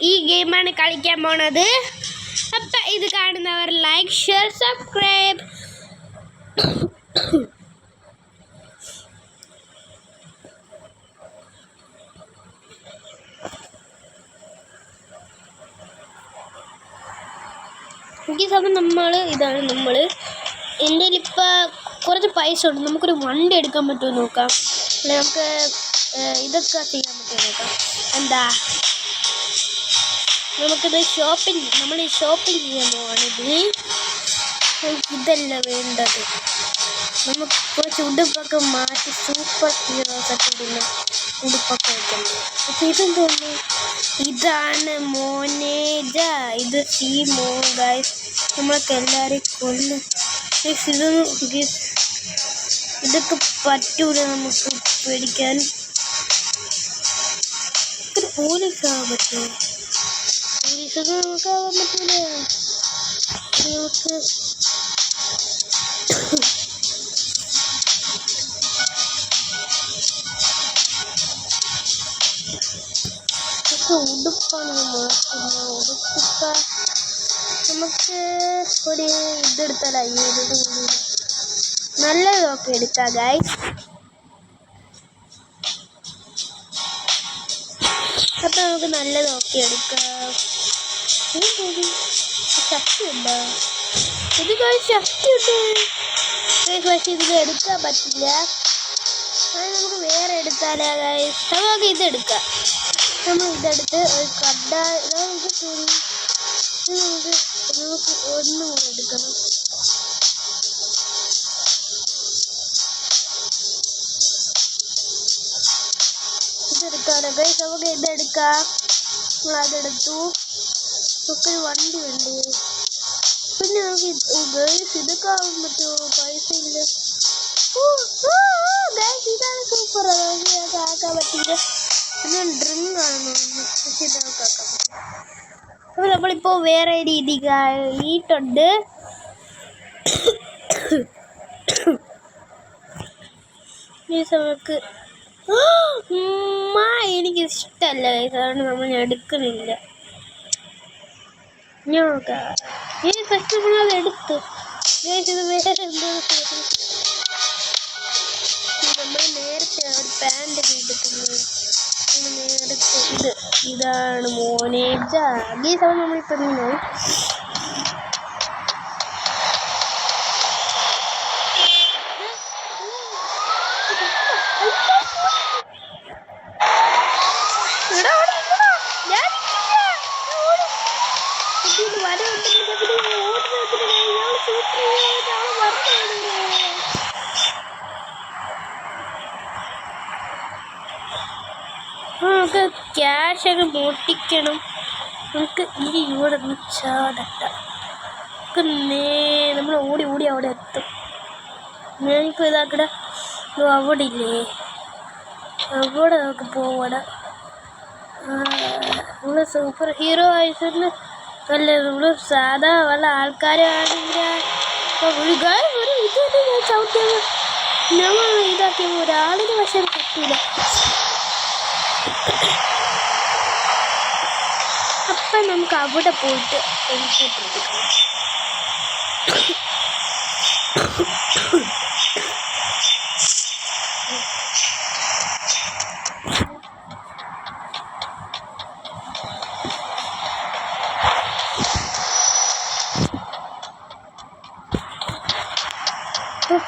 ഈ ഗെയിമാണ് കളിക്കാൻ പോണത്. അപ്പം ഇത് കാണുന്നവർ ലൈക്ക്, ഷെയർ, സബ്സ്ക്രൈബ്. ഈ സമയം ഇതാണ് നമ്മൾ എൻ്റെ കയ്യിലിപ്പോൾ കുറച്ച് പൈസ ഉണ്ട്. നമുക്കൊരു വണ്ടി എടുക്കാൻ പറ്റുമോ നോക്കാം. നമുക്ക് ഇതൊക്കെ ചെയ്യാൻ പറ്റുമോ നോക്കാം. എന്താ നമുക്കിത് നമ്മൾ ഷോപ്പിംഗ് ചെയ്യാൻ പോവാണിത്. ഇതല്ല വേണ്ടത്. നമുക്ക് കുറച്ച് ഉടുപ്പൊക്കെ മാറ്റി സൂപ്പർ ഹീറോസൊക്കെ ഇടുന്ന ഉടുപ്പൊക്കെ വെക്കുന്നത്. അപ്പം ഇതെന്തോന്നു, ഇതാണ് മോനേജ, ഇത് സീമോ ഗൈസ്. നമ്മളൊക്കെ എല്ലാവരെയും കൊല്ലും. ഇതൊക്കെ പറ്റൂല നമുക്ക് പേടിക്കാൻ. ഒരു പോലീസാകാൻ പറ്റുമോ? പോലീസൊക്കെ നമുക്കാകാൻ പറ്റൂല. നമുക്ക് ഉടുപ്പാണ് മാറ്റുന്നത്. ഉടുപ്പിക്ക നമുക്ക് ഒരു ഇതെടുത്താലോ, നല്ലതൊക്കെ എടുക്കാം ഗൈസ്. അപ്പം നമുക്ക് നല്ലതൊക്കെ എടുക്കാം. ശക്തിയുണ്ടോ? ഇത് ശക്തിയുണ്ട് പക്ഷെ ഇതിൽ എടുക്കാൻ പറ്റില്ല. അത് നമുക്ക് വേറെ എടുത്താലോ ഗൈസ്. നമുക്ക് ഇതെടുക്കാം. നമ്മൾ ഇതെടുത്ത് ഒരു കട നമുക്ക് ഒന്നും കൂടെ എടുക്കണം. ഇതെടുക്കാനോ ഗൈസ്. നമുക്ക് ഇതെടുക്കാം. നമ്മൾ അതെടുത്തു. നമുക്കൊരു വണ്ടി വേണ്ടേ. പിന്നെ നമുക്ക് ഗൈസ് ഇതൊക്കെ ആവാൻ പറ്റുമോ? പൈസ ഇല്ല ഗൈസ്. ഇതാണ് സൂപ്പർ. അതൊക്കെ ആക്കാൻ പറ്റില്ല. പിന്നെ ഡ്രിങ്ക് ആണെന്ന് തോന്നുന്നു. പക്ഷെ ഇതൊക്കെ ആക്കാൻ പറ്റും. അപ്പോൾ നമ്മളിപ്പോൾ വേറെ രീതി ഈട്ടുണ്ട്. ഈ സമയത്ത് എനിക്കിഷ്ടമല്ല ഗൈസ്. അതുകൊണ്ട് നമ്മൾ എടുക്കുന്നില്ല. നോക്കാം. ഫസ്റ്റ് നമ്മളത് എടുത്തു ഗൈസ്. ഇത് വേറെ എന്തോ നമ്മൾ നേരത്തെ ഒരു പാൻ്റ് എടുക്കുന്നത്. നേരത്തെ ഇതാണ് മോനേജ. ഈ സമയം നമ്മളിപ്പോൾ ഇങ്ങനെ നമുക്ക് ക്യാഷൊക്കെ പൊട്ടിക്കണം. നമുക്ക് ഇനി ഇവിടെ നിന്ന് ചാടട്ട. നമ്മൾ ഓടി അവിടെ എത്തും. ഞാനിപ്പോൾ ഇതാക്കട അവിടെ ഇല്ലേ, അവിടെ നമുക്ക് പോവണം. നമ്മൾ സൂപ്പർ ഹീറോ ആയിട്ട് അല്ല, നമ്മൾ സാധാ വല്ല ആൾക്കാരാണെങ്കിൽ ഇതൊക്കെ ഞാൻ ചവിട്ടിയത് നമ്മൾ ഇതാക്കിയപ്പോൾ ഒരാളിന് പക്ഷേ പറ്റില്ല. അപ്പം നമുക്ക് അവിടെ പോയിട്ട് എനിക്ക് പിടിക്കണം.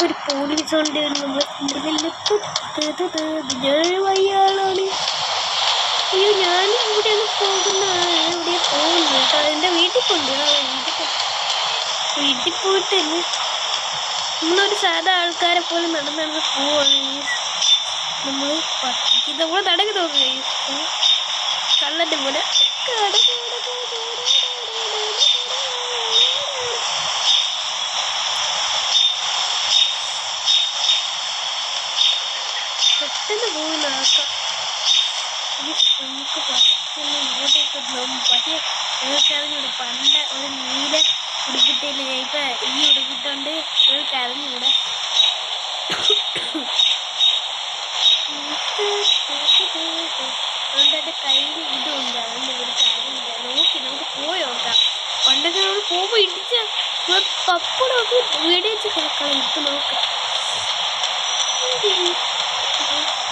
ഒരു പോലീസ് ഉണ്ട്. വയ്യാളാണ്. അയ്യോ, ഞാനും ഇവിടെ പോകുന്ന എവിടെ പോകുന്നു കേട്ടോ. എൻ്റെ വീട്ടിൽ കൊണ്ട് വീട്ടിൽ പോയിട്ട് നമ്മളൊരു സാധാ ആൾക്കാരെ പോലെ നടന്ന് പോവാണ്. നമ്മൾ നമ്മൾ നടക്ക് തോന്നുക കള്ളൻ്റെ പോലെ. പെട്ടെന്ന് പോകുന്ന ആക്കാം. നമുക്ക് ഫസ്റ്റൊന്ന് ഇങ്ങോട്ടേക്ക് പോകും. പക്ഷേ ഞങ്ങൾക്കറിഞ്ഞൂടെ പണ്ട് ഒരു നീല ഉടുപ്പിട്ടില്ല. ഇപ്പം ഈ ഉടുപ്പിട്ടുണ്ട്. ഞങ്ങൾക്കറിഞ്ഞൂടെ. അതുകൊണ്ട് എൻ്റെ കയ്യിൽ ഇതുണ്ട്. അതുകൊണ്ട് ഒരു കാര്യം പപ്പടമൊക്കെ വീടിച്ച് കേൾക്കണം. ഇപ്പം നോക്കാം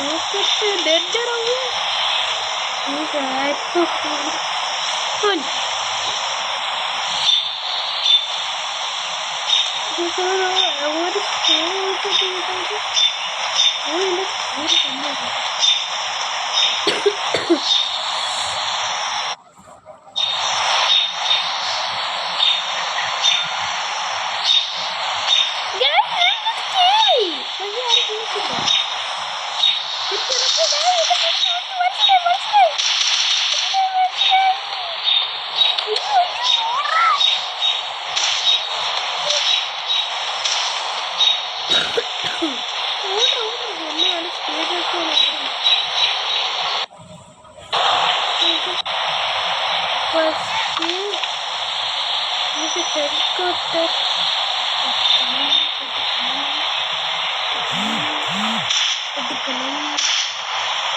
നോക്കട്ടെ. ഡെഡറാവും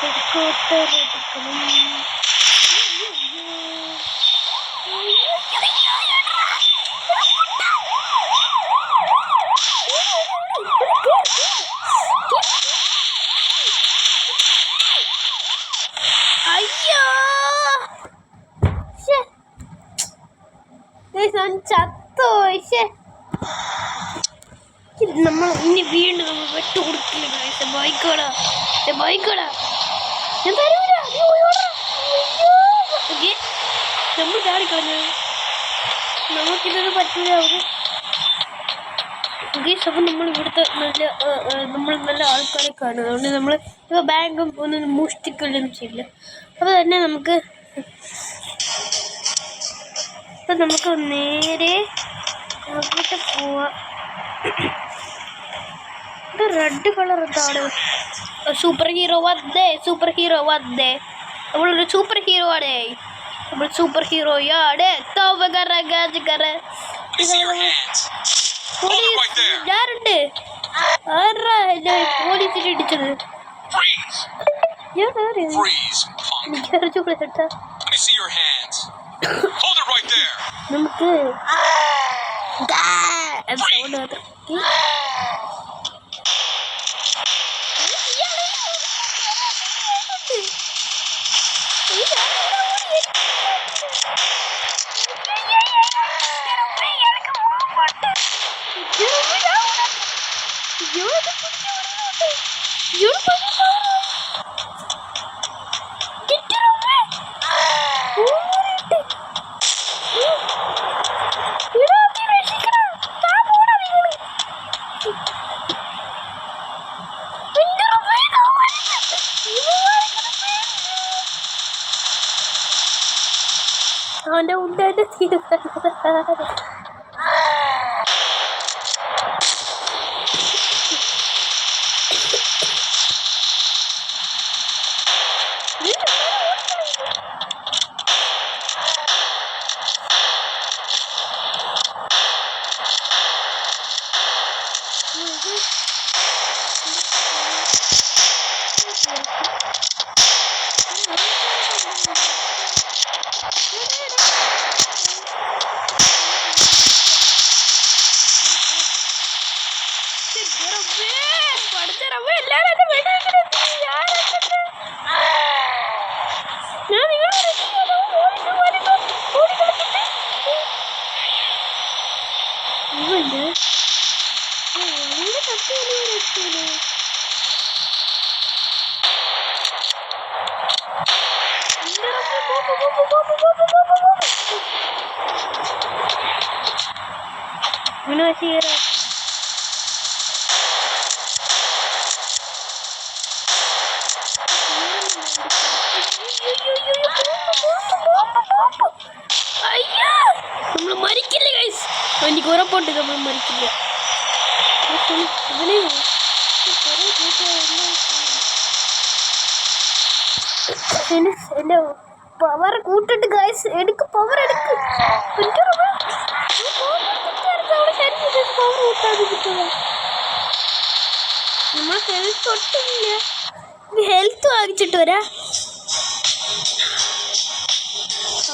ഹെലികോപ്റ്റർ എടുക്കണം. അയ്യോ ചത്തോ. നമ്മൾ ഇനി വീണ്ടും നമ്മൾ വെട്ട് കൊടുക്കില്ല. ബൈക്കോടാ ഞാൻ തരൂല. നമ്മൾ ചാടിക്കളഞ്ഞ നമുക്കിതൊന്നും പറ്റൂല. അപ്പം നമ്മൾ ഇവിടുത്തെ നമ്മൾ നല്ല ആൾക്കാരെ കാണും. അതുകൊണ്ട് നമ്മൾ ഇപ്പോൾ ബാങ്കും ഒന്നും മോഷ്ടിക്കൊന്നും ചെയ്യില്ല. അപ്പോൾ തന്നെ നമുക്ക് നേരെ അവിടെ പോവാം. റെഡ് കളർ എന്താണ്? സൂപ്പർ ഹീറോ വന്നേ. നമ്മളൊരു സൂപ്പർ ഹീറോ ആണ്. നമ്മൾ സൂപ്പർ ഹീറോയാണ്. ഞാനുണ്ട്. ആരാ എന്നെ പോലീസിന് ഇടിച്ചത്? നമുക്ക് അവൻ്റെ ഉണ്ടായിട്ട് നമ്മൾ മരിക്കില്ല ഗൈസ്. എനിക്ക് ഉറപ്പുണ്ട് നമ്മൾ മരിക്കില്ല. എന്റെ പവർ കൂട്ടിട്ട് ഗൈസ്. എനിക്ക് പവർ എടുക്ക്. പവർ കൂട്ടാതിരിക്കുക. നമ്മൾ ഹെൽത്ത് ഒട്ടില്ല. ഹെൽത്ത് വാങ്ങിച്ചിട്ട് വരാ.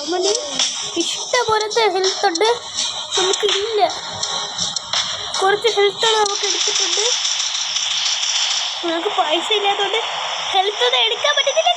അവന് ഇഷ്ടപോലത്തെ ഹെൽത്ത് ഉണ്ട്. നമുക്കില്ല. കുറച്ച് ഹെൽത്തുകൾ നമുക്ക് എടുത്തിട്ടുണ്ട്. നമുക്ക് പൈസ ഇല്ലാത്തതുകൊണ്ട് ഹെൽത്ത് ഒന്നും എടുക്കാൻ പറ്റത്തില്ല.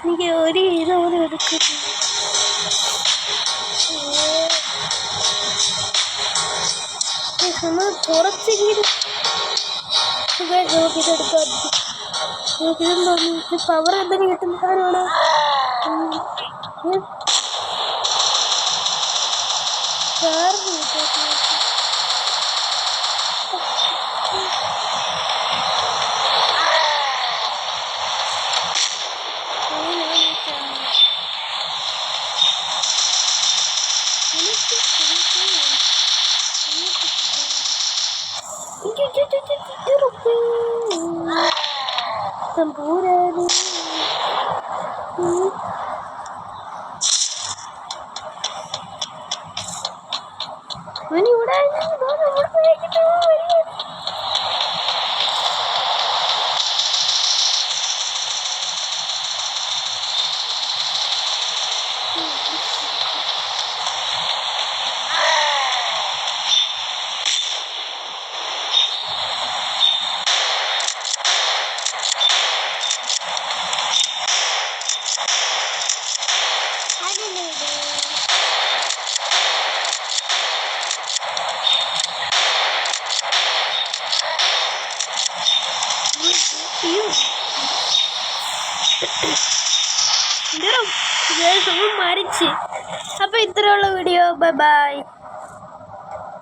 എനിക്ക് ഒരു ഇതോടെ എടുക്കുന്നു. നമ്മൾ കുറച്ചെങ്കിലും ഇതെടുക്കാൻ പവർ എന്തെങ്കിലും കിട്ടുന്ന സാധനമാണ്. തമ്പൂരാണ് ഇവിടെ മരിച്ച്. അപ്പോൾ ഇത്രയുള്ള വീഡിയോ. Bye bye.